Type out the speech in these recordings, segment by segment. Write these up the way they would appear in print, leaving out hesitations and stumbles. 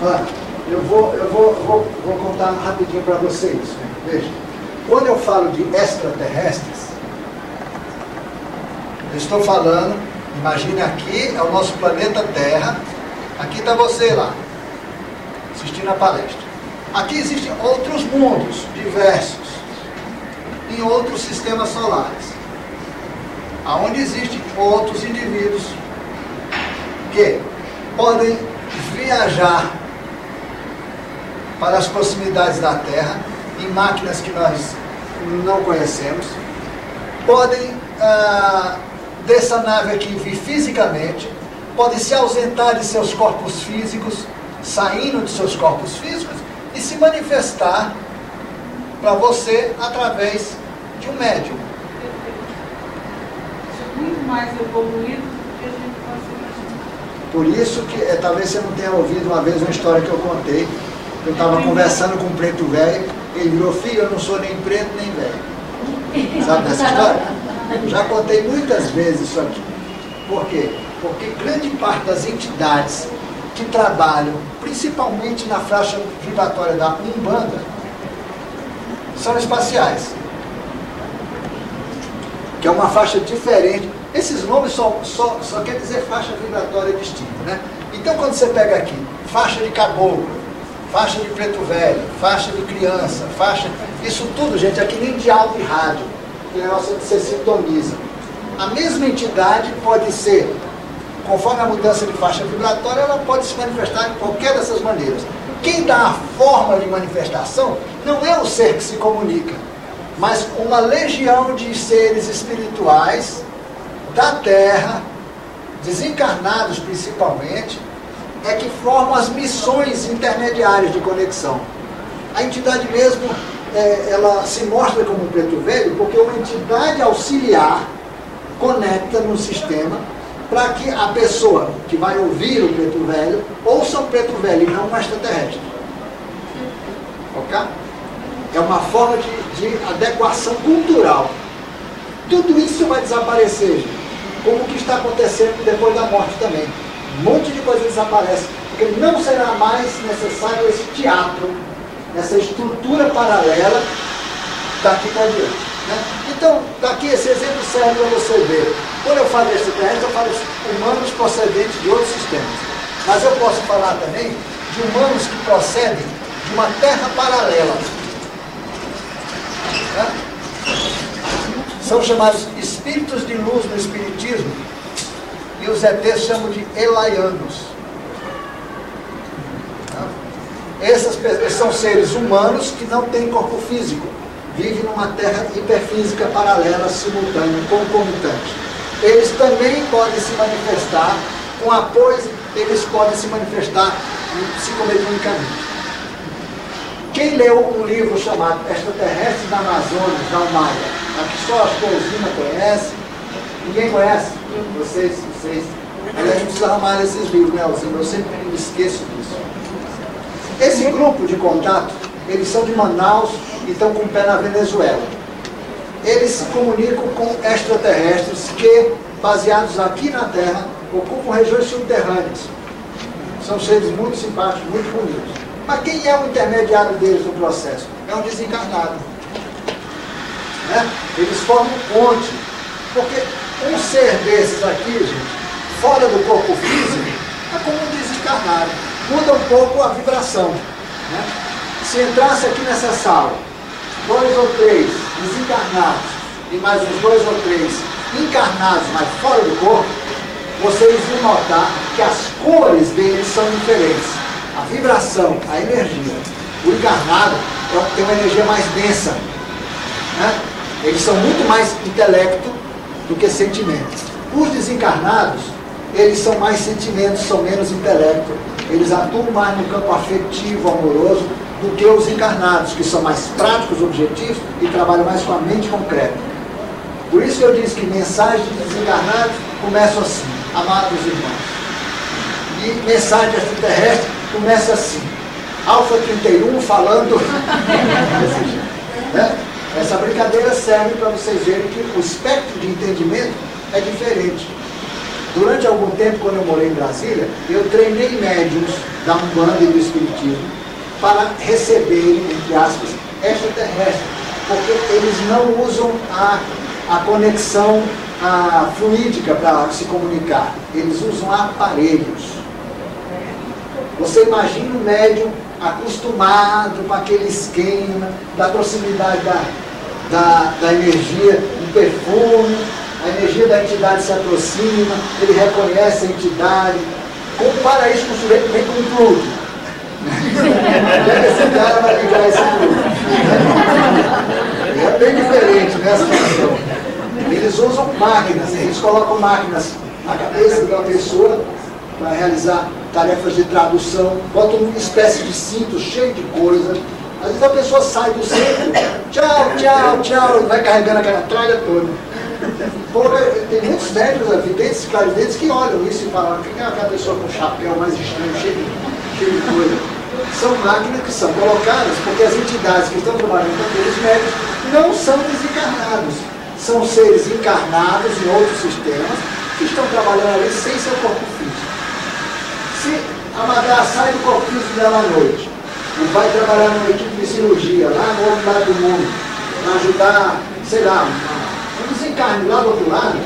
Olha, eu vou contar rapidinho para vocês. Veja, quando eu falo de extraterrestres, eu estou falando, imagine aqui, é o nosso planeta Terra, aqui está você lá, assistindo a palestra. Aqui existem outros mundos diversos, em outros sistemas solares, onde existem outros indivíduos que podem viajar para as proximidades da Terra, em máquinas que nós não conhecemos, podem dessa nave aqui vir fisicamente, podem se ausentar de seus corpos físicos, saindo de seus corpos físicos e se manifestar para você através de um médium. Isso é muito mais evoluído do que a gente possa imaginar. Por isso que, talvez você não tenha ouvido uma vez uma história que eu contei. Eu estava conversando com um preto velho, ele virou: filho, eu não sou nem preto nem velho. Sabe dessa história? Já contei muitas vezes isso aqui. Por quê? Porque grande parte das entidades que trabalham, principalmente na faixa vibratória da Umbanda, são espaciais. Que é uma faixa diferente. Esses nomes só quer dizer faixa vibratória distinta, né? Então, quando você pega aqui, faixa de caboclo, faixa de preto velho, faixa de criança, faixa... Isso tudo, gente, é que nem de áudio e rádio, que é negócio que você sintoniza. A mesma entidade pode ser, conforme a mudança de faixa vibratória, ela pode se manifestar de qualquer dessas maneiras. Quem dá a forma de manifestação não é o ser que se comunica, mas uma legião de seres espirituais da Terra, desencarnados principalmente, é que formam as missões intermediárias de conexão. A entidade mesmo, ela se mostra como um preto velho porque uma entidade auxiliar conecta no sistema para que a pessoa que vai ouvir o preto velho ouça o preto velho e não um extraterrestre. Ok? É uma forma de adequação cultural. Tudo isso vai desaparecer, gente. Como o que está acontecendo depois da morte também. Um monte de coisa desaparece, porque não será mais necessário esse teatro, essa estrutura paralela daqui para diante, né? Então, daqui esse exemplo serve para você ver. Quando eu falo de extraterrestres, eu falo de humanos procedentes de outros sistemas. Mas eu posso falar também de humanos que procedem de uma terra paralela, né? São chamados espíritos de luz no espiritismo, e os ETs chamam de elaianos. Esses são seres humanos que não têm corpo físico, vivem numa terra hiperfísica paralela, simultânea, concomitante. Eles também podem se manifestar com apoio, eles podem se manifestar psicomediunicamente. Quem leu um livro chamado Extraterrestres da Amazônia, da Almaia? Aqui só as Cousina conhece. Ninguém conhece? Vocês. Aliás, a gente precisa arrumar esses livros, né, Alzima? Eu sempre me esqueço disso. Esse grupo de contato, eles são de Manaus e estão com o pé na Venezuela. Eles se comunicam com extraterrestres que, baseados aqui na Terra, ocupam regiões subterrâneas. São seres muito simpáticos, muito bonitos. Mas quem é o intermediário deles no processo? É um desencarnado. Né? Eles formam ponte. Porque um ser desses aqui, gente, fora do corpo físico, é como um desencarnado. Muda um pouco a vibração. Né? Se entrasse aqui nessa sala, 2 ou 3 desencarnados e mais uns 2 ou 3 encarnados, mas fora do corpo, vocês vão notar que as cores deles são diferentes. A vibração, a energia. O encarnado tem uma energia mais densa. Né? Eles são muito mais intelecto do que sentimento. Os desencarnados, eles são mais sentimentos, são menos intelecto. Eles atuam mais no campo afetivo, amoroso, do que os encarnados, que são mais práticos, objetivos e trabalham mais com a mente concreta. Por isso que eu disse que mensagens de desencarnados começam assim: amados irmãos. E mensagem extraterrestre começa assim: Alfa 31 falando. Né? Essa brincadeira serve para vocês verem que o espectro de entendimento é diferente. Durante algum tempo, quando eu morei em Brasília, eu treinei médiuns da Umbanda e do Espiritismo para receberem, entre aspas, extraterrestres, porque eles não usam a conexão fluídica para se comunicar, eles usam aparelhos. Você imagina um médium acostumado com aquele esquema da proximidade da energia, um perfume, a energia da entidade se aproxima, ele reconhece a entidade. Compara isso com o sujeito que vem com um plug. Esse cara vai ligar esse plug. É bem diferente nessa situação. Eles usam máquinas, eles colocam máquinas na cabeça da pessoa para realizar tarefas de tradução, botam uma espécie de cinto cheio de coisa. Às vezes a pessoa sai do centro, tchau, tchau, tchau, e vai carregando aquela tralha toda. Tem muitos médicos, videntes, clarividentes, que olham isso e falam: quem é aquela pessoa com chapéu mais estranho, cheio de coisa? São máquinas que são colocadas porque as entidades que estão trabalhando com aqueles médicos não são desencarnados. São seres encarnados em outros sistemas que estão trabalhando ali sem seu corpo físico. Se a Madá sai do corpo físico dela à noite e vai trabalhar numa equipe de cirurgia lá no outro lado do mundo para ajudar, sei lá, um desencarne lá do outro lado,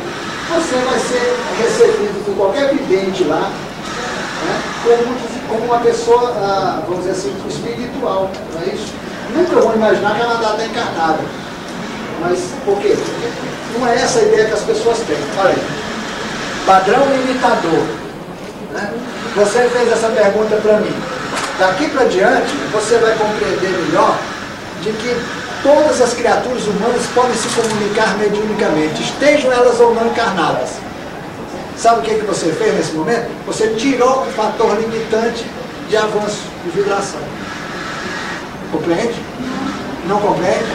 você vai ser recebido por qualquer vidente lá, né, como uma pessoa, vamos dizer assim, espiritual, não é isso? Nunca vão imaginar que a Madá está encarnada. Mas por quê? Porque não é essa a ideia que as pessoas têm. Olha aí, padrão limitador. Né? Você fez essa pergunta para mim. Daqui para diante, você vai compreender melhor de que todas as criaturas humanas podem se comunicar mediunicamente, estejam elas ou não encarnadas. Sabe o que você fez nesse momento? Você tirou o fator limitante de avanço, de vibração. Compreende? Não compreende?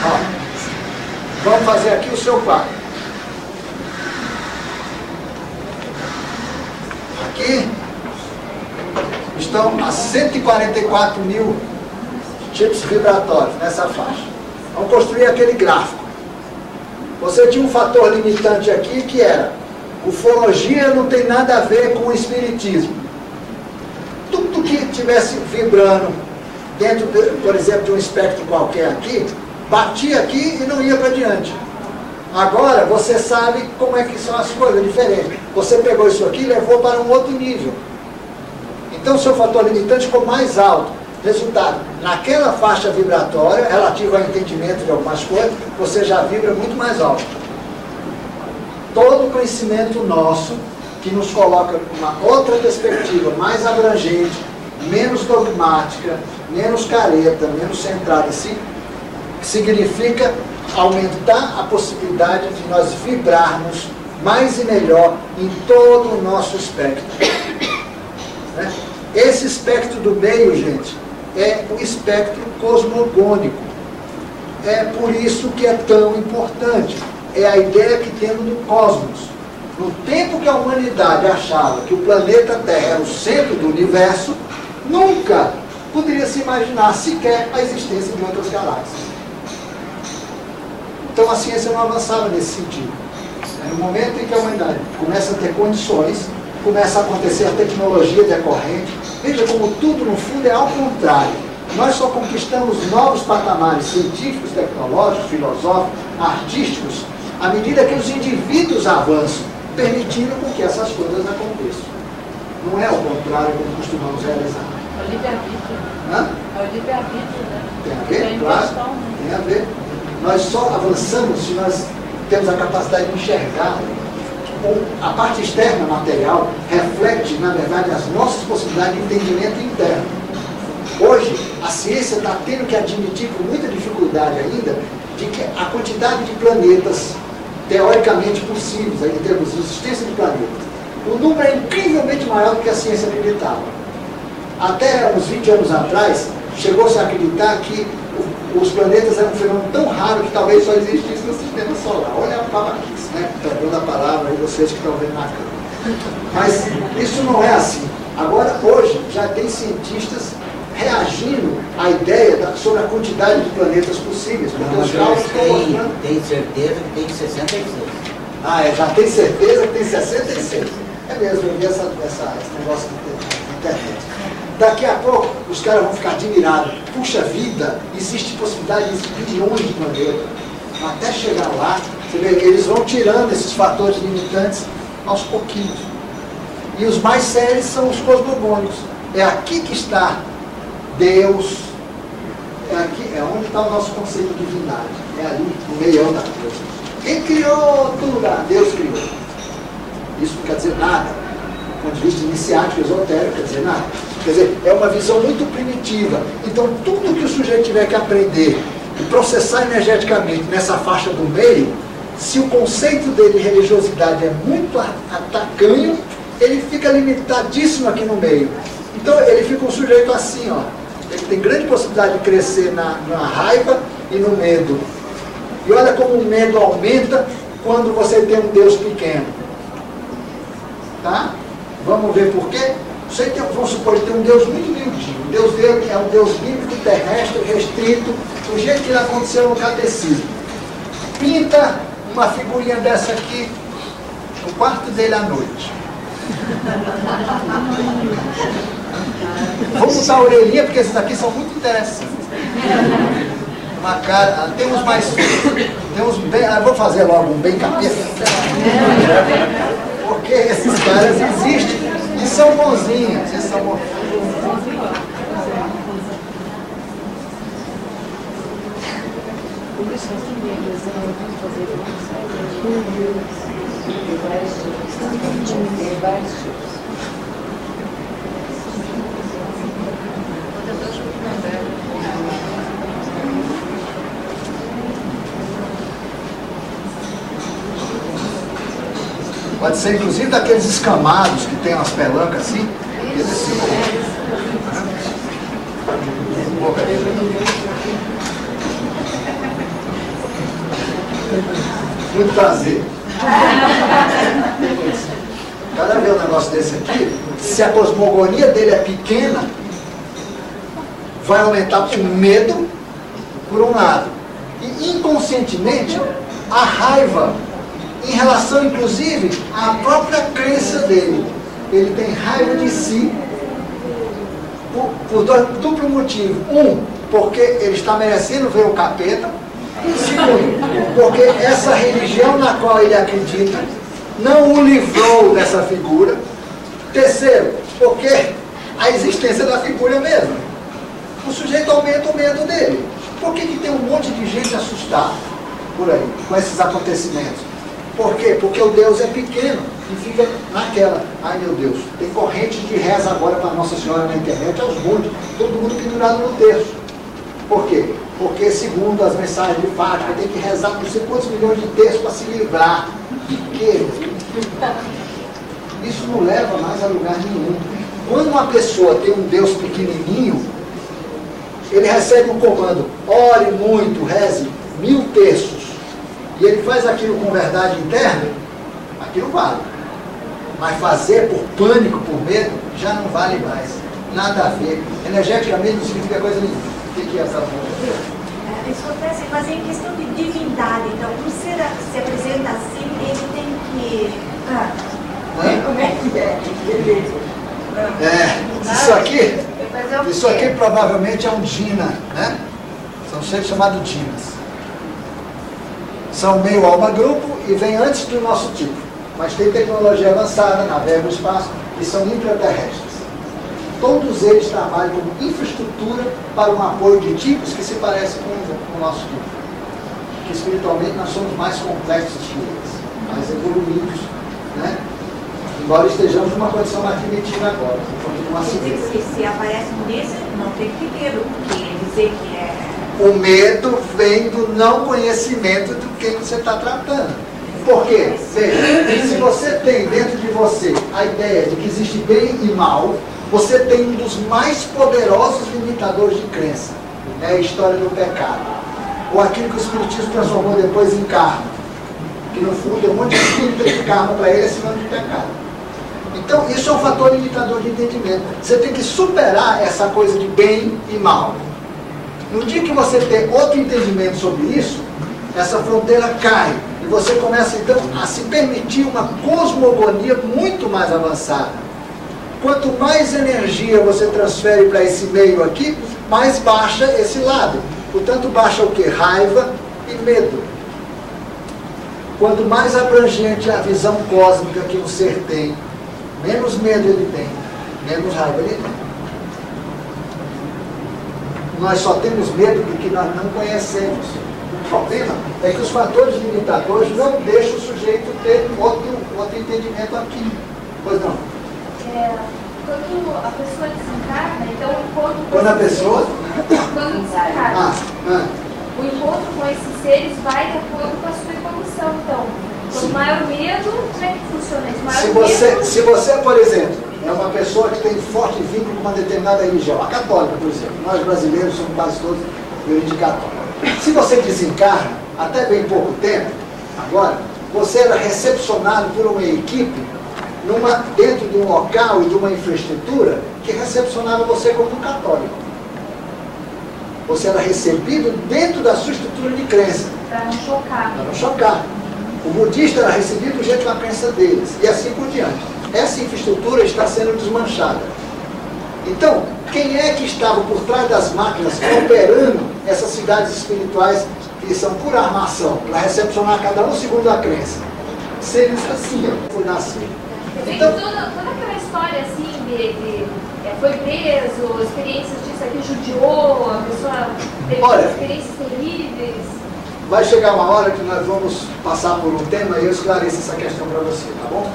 Ó, vamos fazer aqui o seu quarto. Aqui estão a 144 mil tipos vibratórios nessa faixa. Vamos construir aquele gráfico. Você tinha um fator limitante aqui que era: ufologia não tem nada a ver com o espiritismo. Tudo que estivesse vibrando dentro, por exemplo, de um espectro qualquer aqui, batia aqui e não ia para diante. Agora você sabe como é que são as coisas diferentes. Você pegou isso aqui e levou para um outro nível. Então o seu fator limitante ficou mais alto. Resultado, naquela faixa vibratória, relativa ao entendimento de algumas coisas, você já vibra muito mais alto. Todo o conhecimento nosso, que nos coloca uma outra perspectiva mais abrangente, menos dogmática, menos careta, menos centrada em si, significa aumentar a possibilidade de nós vibrarmos mais e melhor em todo o nosso espectro. Né? Esse espectro do meio, gente, é o espectro cosmogônico. É por isso que é tão importante. É a ideia que temos do cosmos. No tempo que a humanidade achava que o planeta Terra era o centro do universo, nunca poderia se imaginar sequer a existência de outras galáxias. Então a ciência não avançava nesse sentido. No momento em que a humanidade começa a ter condições, começa a acontecer a tecnologia decorrente, veja como tudo no fundo é ao contrário. Nós só conquistamos novos patamares científicos, tecnológicos, filosóficos, artísticos, à medida que os indivíduos avançam, permitindo com que essas coisas aconteçam. Não é ao contrário como costumamos realizar. É o livre-arbítrio. Hã? É o livre-arbítrio, né? Tem a ver? Claro. Tem a ver. Nós só avançamos se nós temos a capacidade de enxergar. A parte externa material reflete, na verdade, as nossas possibilidades de entendimento interno. Hoje, a ciência está tendo que admitir, com muita dificuldade ainda, de que a quantidade de planetas teoricamente possíveis, em termos de existência de planetas, o número é incrivelmente maior do que a ciência acreditava. Até uns 20 anos atrás, chegou-se a acreditar que os planetas eram um fenômeno tão raro que talvez só existisse no sistema solar. Olha a babaquice, né? Perdão da palavra aí, vocês que estão vendo na câmera. Mas isso não é assim. Agora, hoje, já tem cientistas reagindo à ideia sobre a quantidade de planetas possíveis. Porque os cálculos estão mostrando... Tem certeza que tem 66. Já tem certeza que tem 66. É mesmo, eu vi esse negócio na internet. Daqui a pouco, os caras vão ficar admirados. Puxa vida, existe possibilidade de bilhões de planetas. Até chegar lá, você vê, eles vão tirando esses fatores limitantes aos pouquinhos. E os mais sérios são os cosmogônicos. É aqui que está Deus. É onde está o nosso conceito de divindade. É ali, no meião da coisa. Quem criou todo lugar? Deus criou. Isso não quer dizer nada. Do ponto de vista iniciático, esotérico, quer dizer nada. Quer dizer, é uma visão muito primitiva. Então, tudo que o sujeito tiver que aprender e processar energeticamente nessa faixa do meio, se o conceito dele de religiosidade é muito atacanho, ele fica limitadíssimo aqui no meio. Então, ele fica um sujeito assim, ó. Ele tem grande possibilidade de crescer na raiva e no medo. E olha como o medo aumenta quando você tem um Deus pequeno. Tá? Vamos ver por quê? Vamos supor que tem um Deus muito miudinho. O Deus dele é um Deus bíblico, terrestre, restrito, do jeito que aconteceu no catecismo. Pinta uma figurinha dessa aqui no quarto dele à noite. Vamos usar a orelhinha, porque esses aqui são muito interessantes. Uma cara, tem uns mais. Tem uns bem. Vou fazer logo um bem capeta. Porque esses caras existem e são bonzinhos. Eles são bonzinhos. Pode ser inclusive daqueles escamados que tem umas pelancas assim. Muito prazer. O cara vê um negócio desse aqui, se a cosmogonia dele é pequena, vai aumentar o medo, por um lado. E inconscientemente, a raiva, em relação inclusive à própria crença dele. Ele tem raiva de si por duplo motivo. Um, porque ele está merecendo ver o capeta. Segundo, porque essa religião na qual ele acredita não o livrou dessa figura. Terceiro, porque a existência da figura é mesmo. O sujeito aumenta o medo dele. Por que tem um monte de gente assustada por aí com esses acontecimentos? Por quê? Porque o Deus é pequeno e fica naquela. Ai meu Deus, tem corrente de reza agora para Nossa Senhora na internet aos montes, todo mundo pendurado no terço. Por quê? Porque segundo as mensagens de Fátima, tem que rezar não sei quantos milhões de terços para se livrar. Que isso não leva mais a lugar nenhum. Quando uma pessoa tem um Deus pequenininho, ele recebe um comando, ore muito, reze 1000 terços. E ele faz aquilo com verdade interna, aquilo vale. Mas fazer por pânico, por medo, já não vale mais. Nada a ver. Energeticamente não significa coisa nenhuma. O que é essa coisa? Isso acontece, mas é em questão de divindade. Então, o ser se apresenta assim, ele tem que... Como é que é? Isso aqui provavelmente é um Dina, né? São seres chamados Dinas. São meio alma-grupo e vem antes do nosso tipo. Mas tem tecnologia avançada, navegam no espaço e são intraterrestres. Todos eles trabalham como infraestrutura para um apoio de tipos que se parecem com o nosso tipo. Que espiritualmente nós somos mais complexos que eles, mais evoluídos, né? Embora estejamos numa condição mais primitiva agora. Se aparece nesse, não tem que ter o que dizer que é... O medo vem do não conhecimento do que você está tratando. Por quê? Veja, se você tem dentro de você a ideia de que existe bem e mal, você tem um dos mais poderosos limitadores de crença. É a história do pecado. Ou aquilo que o Espiritismo transformou depois em karma. Que no fundo é um monte de espírito de karma para ele, é sinônimo de pecado. Então, isso é um fator limitador de entendimento. Você tem que superar essa coisa de bem e mal. No dia que você tem outro entendimento sobre isso, essa fronteira cai e você começa então a se permitir uma cosmogonia muito mais avançada. Quanto mais energia você transfere para esse meio aqui, mais baixa esse lado. Portanto, baixa o que? Raiva e medo. Quanto mais abrangente a visão cósmica que o ser tem, menos medo ele tem, menos raiva ele tem. Nós só temos medo do que nós não conhecemos. O problema é que os fatores limitadores não deixam o sujeito ter outro entendimento aqui. Pois não? Quando a pessoa desencarna, então o encontro... Quando a pessoa? Quando desencarna. O encontro com esses seres vai de acordo com a sua evolução. Então, quanto maior medo, como é que funciona isso? Se você, por exemplo, é uma pessoa que tem forte vínculo com uma determinada religião, a católica, por exemplo, nós brasileiros somos quase todos de origem católica. Se você desencarna, até bem pouco tempo, agora, você era recepcionado por uma equipe dentro de um local e de uma infraestrutura que recepcionava você como um católico. Você era recebido dentro da sua estrutura de crença. Para não chocar. Para não chocar. O budista era recebido do jeito da crença deles. E assim por diante. Essa infraestrutura está sendo desmanchada. Então, quem é que estava por trás das máquinas operando essas cidades espirituais que são por armação, para recepcionar cada um segundo a crença? Seres assim, por nascer. Então, toda aquela história assim foi preso, experiências disso aqui, judiou, a pessoa teve experiências terríveis. Vai chegar uma hora que nós vamos passar por um tema e eu esclareço essa questão para você, tá bom?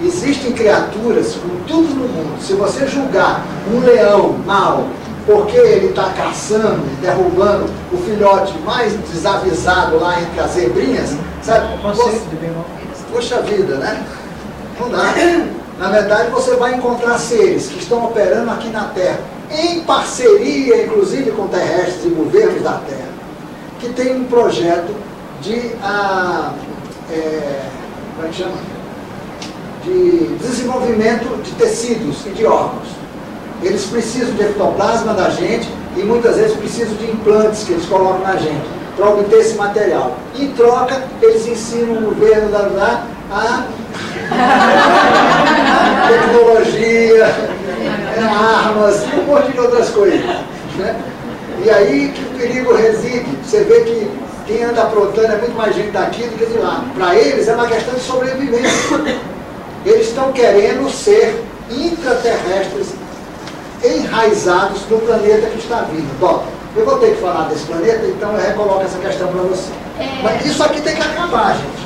Existem criaturas com tudo no mundo. Se você julgar um leão mau porque ele está caçando e derrubando o filhote mais desavisado lá entre as zebrinhas, sabe? Poxa vida, né? Não dá. Na verdade, você vai encontrar seres que estão operando aqui na Terra, em parceria, inclusive, com terrestres e governos da Terra, que tem um projeto de, como é que chama? De desenvolvimento de tecidos e de órgãos. Eles precisam de ectoplasma da gente e muitas vezes precisam de implantes que eles colocam na gente para obter esse material. Em troca, eles ensinam o governo a tecnologia, armas, um monte de outras coisas, né? E aí que o perigo reside. Você vê que quem anda aprontando é muito mais gente daqui do que de lá. Para eles é uma questão de sobrevivência. Eles estão querendo ser intraterrestres enraizados no planeta que está vindo. Bom, eu vou ter que falar desse planeta, então eu recoloco essa questão para você. Mas isso aqui tem que acabar, gente.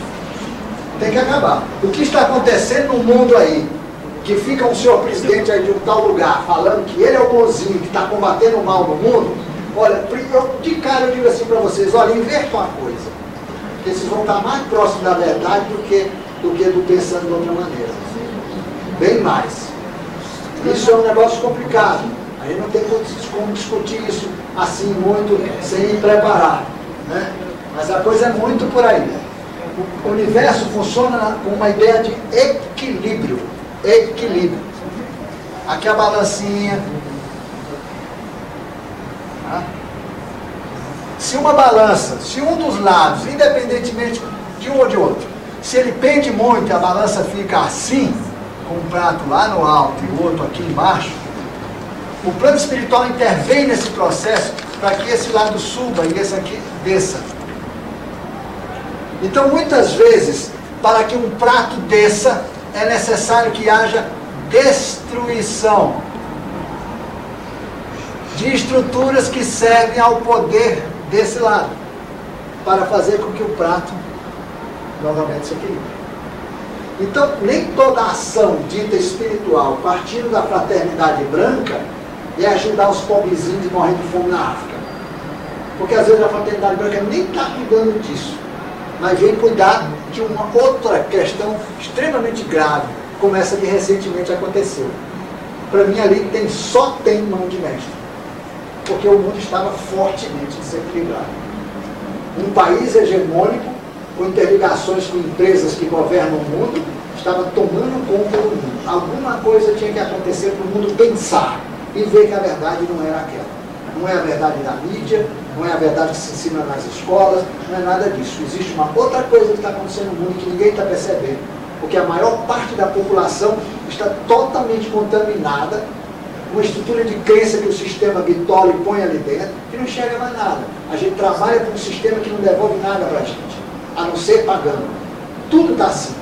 Tem que acabar. O que está acontecendo no mundo aí, que fica um senhor presidente aí de um tal lugar, falando que ele é o bonzinho, que está combatendo o mal no mundo, olha, de cara eu digo assim para vocês, olha, invertam a coisa. Porque vocês vão estar mais próximos da verdade do que do pensando de outra maneira. Bem mais. Isso é um negócio complicado. Aí não tem como discutir isso assim muito, sem me preparar, né? Mas a coisa é muito por aí. O universo funciona com uma ideia de equilíbrio. Equilíbrio. Aqui a balancinha. Se uma balança, se um dos lados, independentemente de um ou de outro, se ele pende muito e a balança fica assim, com um prato lá no alto e o outro aqui embaixo, o plano espiritual intervém nesse processo para que esse lado suba e esse aqui desça. Então, muitas vezes, para que um prato desça, é necessário que haja destruição de estruturas que servem ao poder desse lado, para fazer com que o prato novamente se equilibre. Então, nem toda ação dita espiritual, partindo da fraternidade branca, é ajudar os pobrezinhos morrendo de fome na África. Porque às vezes a fraternidade branca nem está cuidando disso, mas vem cuidar de uma outra questão extremamente grave, como essa que recentemente aconteceu. Para mim ali só tem mão de mestre, porque o mundo estava fortemente desequilibrado. Um país hegemônico, com interligações com empresas que governam o mundo, estava tomando conta do mundo. Alguma coisa tinha que acontecer para o mundo pensar e ver que a verdade não era aquela. Não é a verdade da mídia, não é a verdade que se ensina nas escolas, não é nada disso. Existe uma outra coisa que está acontecendo no mundo que ninguém está percebendo. Porque a maior parte da população está totalmente contaminada, uma estrutura de crença que o sistema bitola e põe ali dentro, que não enxerga mais nada. A gente trabalha com um sistema que não devolve nada para a gente, a não ser pagando. Tudo está assim.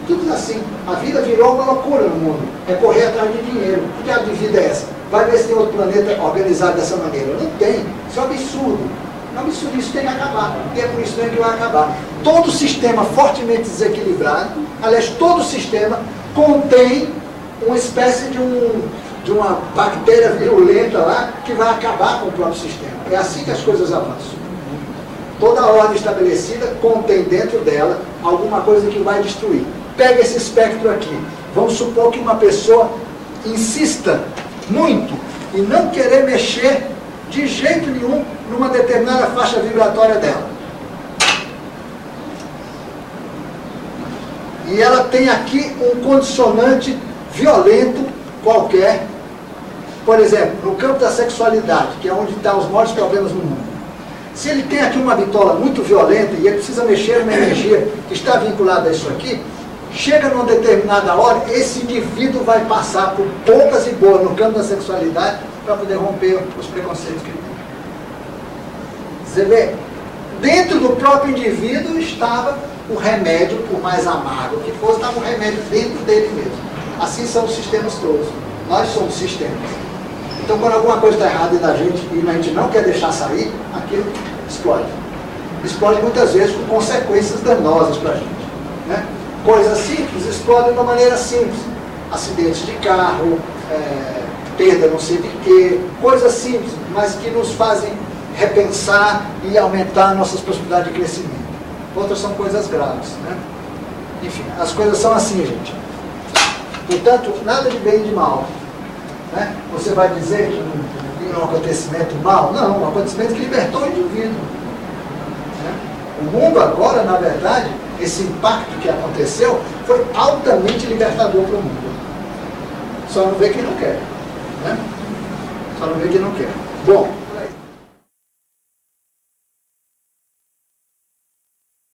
Tudo está assim. A vida virou uma loucura no mundo. É correr atrás de dinheiro. Que diabo de vida é essa? Vai ver se tem outro planeta organizado dessa maneira. Não tem. Isso é um absurdo. É um absurdo. Isso tem que acabar. E é por isso mesmo que vai acabar. Todo sistema fortemente desequilibrado, aliás, todo sistema contém uma espécie de uma bactéria virulenta lá que vai acabar com o próprio sistema. É assim que as coisas avançam. Toda a ordem estabelecida contém dentro dela alguma coisa que vai destruir. Pega esse espectro aqui. Vamos supor que uma pessoa insista muito em não querer mexer de jeito nenhum numa determinada faixa vibratória dela. E ela tem aqui um condicionante violento qualquer. Por exemplo, no campo da sexualidade, que é onde estão os maiores problemas no mundo. Se ele tem aqui uma bitola muito violenta e ele precisa mexer numa energia que está vinculada a isso aqui, chega numa determinada hora, esse indivíduo vai passar por poucas e boas no campo da sexualidade para poder romper os preconceitos que ele tem. Você vê, dentro do próprio indivíduo estava o remédio, por mais amargo que fosse, estava o remédio dentro dele mesmo. Assim são os sistemas todos. Nós somos sistemas. Então, quando alguma coisa está errada da gente e a gente não quer deixar sair, aquilo explode. Explode muitas vezes com consequências danosas para a gente. Né? Coisas simples explodem de uma maneira simples. Acidentes de carro, perda não sei de quê, coisas simples, mas que nos fazem repensar e aumentar nossas possibilidades de crescimento. Outras são coisas graves. Né? Enfim, as coisas são assim, gente. Portanto, nada de bem e de mal. Né? Você vai dizer que é um acontecimento mal? Não, um acontecimento que libertou o indivíduo. Né? O mundo agora, na verdade, esse impacto que aconteceu foi altamente libertador para o mundo. Só não vê quem não quer. Né? Só não vê quem não quer. Bom,